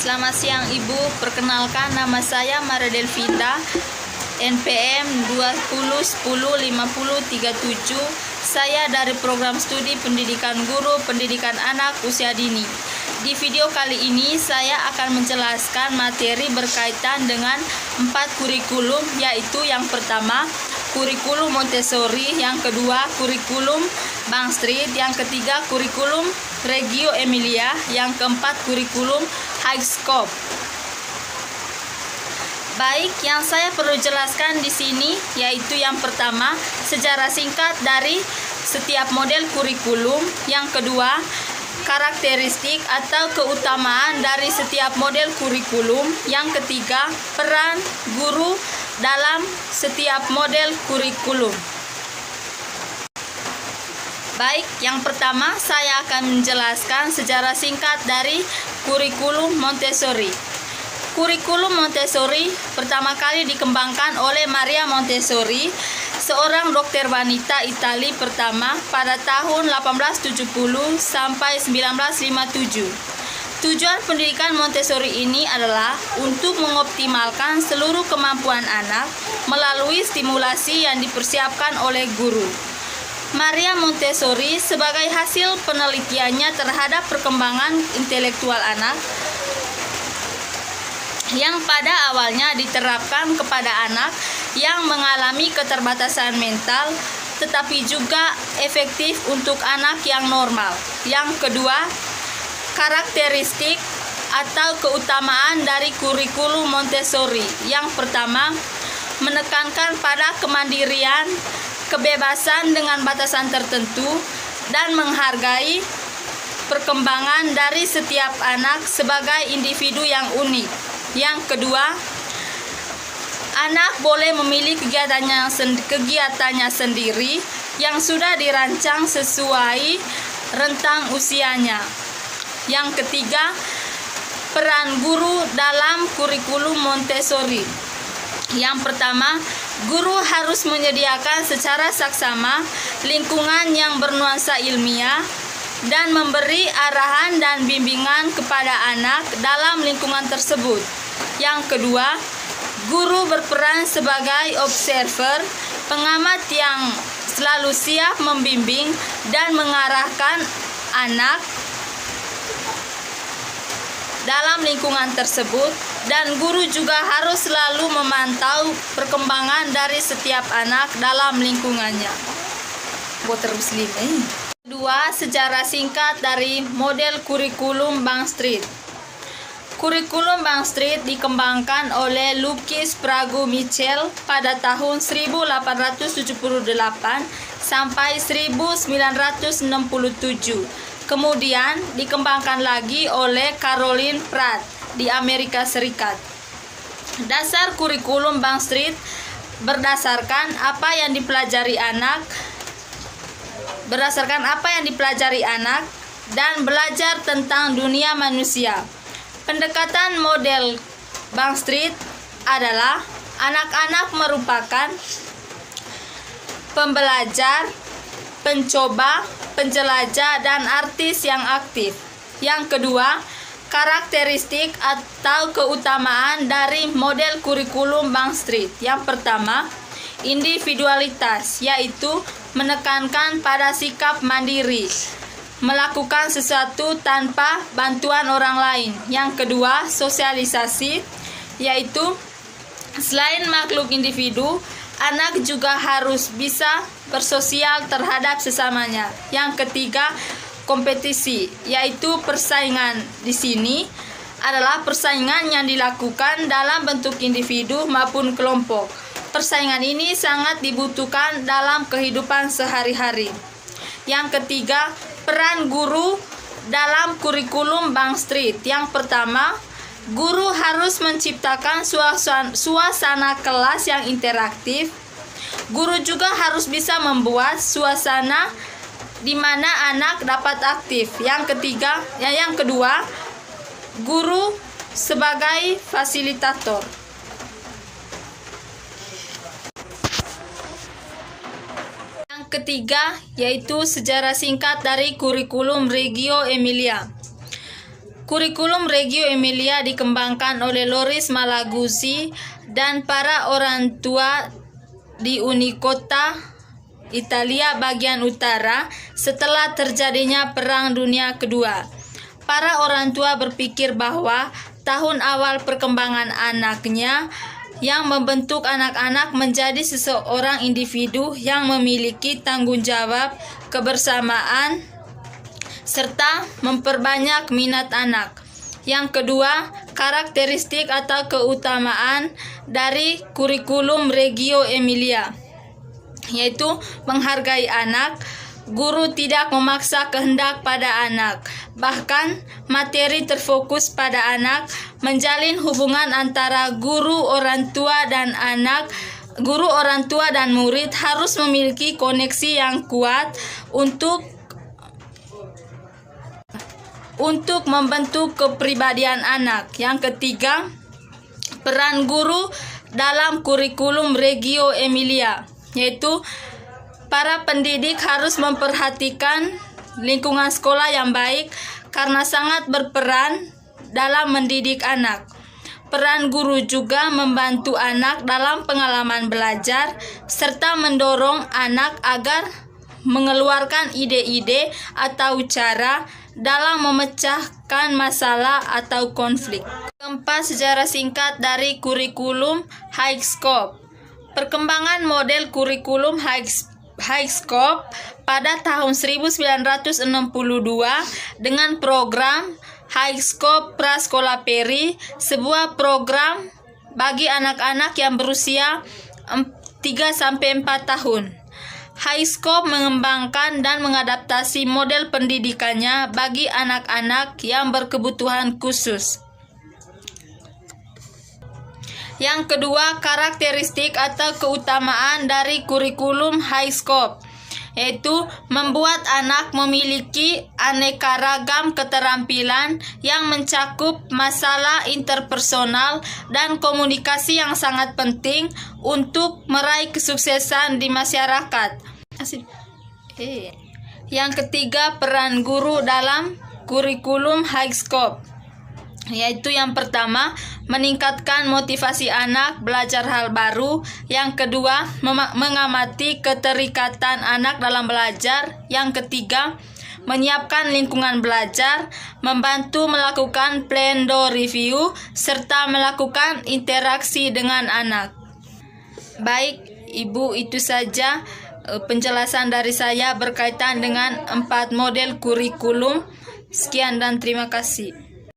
Selamat siang Ibu, perkenalkan nama saya Mara Delvinda, NPM 20105037. Saya dari program studi pendidikan guru, pendidikan anak usia dini. Di video kali ini saya akan menjelaskan materi berkaitan dengan 4 kurikulum, yaitu yang pertama kurikulum Montessori, yang kedua kurikulum Bangstreet, yang ketiga kurikulum Reggio Emilia, yang keempat kurikulum High Scope. Baik, yang saya perlu jelaskan di sini yaitu yang pertama sejarah singkat dari setiap model kurikulum, yang kedua karakteristik atau keutamaan dari setiap model kurikulum, yang ketiga peran guru dalam setiap model kurikulum. Baik, yang pertama saya akan menjelaskan sejarah singkat dari kurikulum Montessori. Kurikulum Montessori pertama kali dikembangkan oleh Maria Montessori, seorang dokter wanita Italia pertama pada tahun 1870 sampai 1957. Tujuan pendidikan Montessori ini adalah untuk mengoptimalkan seluruh kemampuan anak melalui stimulasi yang dipersiapkan oleh guru. Maria Montessori sebagai hasil penelitiannya terhadap perkembangan intelektual anak yang pada awalnya diterapkan kepada anak yang mengalami keterbatasan mental, tetapi juga efektif untuk anak yang normal. Yang kedua, karakteristik atau keutamaan dari kurikulum Montessori. Yang pertama, menekankan pada kemandirian, kebebasan dengan batasan tertentu, dan menghargai perkembangan dari setiap anak sebagai individu yang unik. Yang kedua, anak boleh memilih kegiatannya sendiri yang sudah dirancang sesuai rentang usianya. Yang ketiga, peran guru dalam kurikulum Montessori. Yang pertama, guru harus menyediakan secara saksama lingkungan yang bernuansa ilmiah dan memberi arahan dan bimbingan kepada anak dalam lingkungan tersebut. Yang kedua, guru berperan sebagai observer, pengamat yang selalu siap membimbing dan mengarahkan anak dalam lingkungan tersebut, dan guru juga harus selalu memantau perkembangan dari setiap anak dalam lingkungannya. Kedua, sejarah singkat dari model kurikulum Bangstreet. Kurikulum Bangstreet dikembangkan oleh Lucchese Sprague Mitchell pada tahun 1878 sampai 1967. Kemudian dikembangkan lagi oleh Caroline Pratt di Amerika Serikat. Dasar kurikulum Bangstreet berdasarkan apa yang dipelajari anak dan belajar tentang dunia manusia. Pendekatan model Bangstreet adalah anak-anak merupakan pembelajar, pencoba, penjelajah, dan artis yang aktif. Yang kedua, karakteristik atau keutamaan dari model kurikulum Bangstreet. Yang pertama, individualitas, yaitu menekankan pada sikap mandiri, melakukan sesuatu tanpa bantuan orang lain. Yang kedua, sosialisasi, yaitu selain makhluk individu, anak juga harus bisa bersosial terhadap sesamanya. Yang ketiga, kompetisi, yaitu persaingan. Di sini adalah persaingan yang dilakukan dalam bentuk individu maupun kelompok. Persaingan ini sangat dibutuhkan dalam kehidupan sehari-hari. Yang ketiga, peran guru dalam kurikulum Bangstreet. Yang pertama, guru harus menciptakan suasana kelas yang interaktif. Guru juga harus bisa membuat suasana di mana anak dapat aktif. Yang kedua, guru sebagai fasilitator. Yang ketiga yaitu sejarah singkat dari kurikulum Reggio Emilia. Kurikulum Reggio Emilia dikembangkan oleh Loris Malaguzzi dan para orang tua di Unicota, Italia bagian utara setelah terjadinya Perang Dunia Kedua. Para orang tua berpikir bahwa tahun awal perkembangan anaknya yang membentuk anak-anak menjadi seseorang individu yang memiliki tanggung jawab, kebersamaan, serta memperbanyak minat anak. Yang kedua, karakteristik atau keutamaan dari kurikulum Reggio Emilia, yaitu menghargai anak. Guru tidak memaksa kehendak pada anak, bahkan materi terfokus pada anak, menjalin hubungan antara guru, orang tua, dan anak. Guru, orang tua, dan murid harus memiliki koneksi yang kuat untuk membentuk kepribadian anak. Yang ketiga, peran guru dalam kurikulum Reggio Emilia, yaitu para pendidik harus memperhatikan lingkungan sekolah yang baik karena sangat berperan dalam mendidik anak. Peran guru juga membantu anak dalam pengalaman belajar serta mendorong anak agar mengeluarkan ide-ide atau cara dalam memecahkan masalah atau konflik. Keempat, sejarah singkat dari kurikulum Highscope. Perkembangan model kurikulum Highscope pada tahun 1962 dengan program Highscope Prasekolah Peri, sebuah program bagi anak-anak yang berusia 3-4 tahun. Highscope mengembangkan dan mengadaptasi model pendidikannya bagi anak-anak yang berkebutuhan khusus. Yang kedua, karakteristik atau keutamaan dari kurikulum Highscope, yaitu membuat anak memiliki aneka ragam keterampilan yang mencakup masalah interpersonal dan komunikasi yang sangat penting untuk meraih kesuksesan di masyarakat. Yang ketiga, peran guru dalam kurikulum Highscope, yaitu yang pertama, meningkatkan motivasi anak belajar hal baru. Yang kedua, mengamati keterikatan anak dalam belajar. Yang ketiga, menyiapkan lingkungan belajar, membantu melakukan plan do review, serta melakukan interaksi dengan anak. Baik, Ibu, itu saja penjelasan dari saya berkaitan dengan 4 model kurikulum. Sekian dan terima kasih.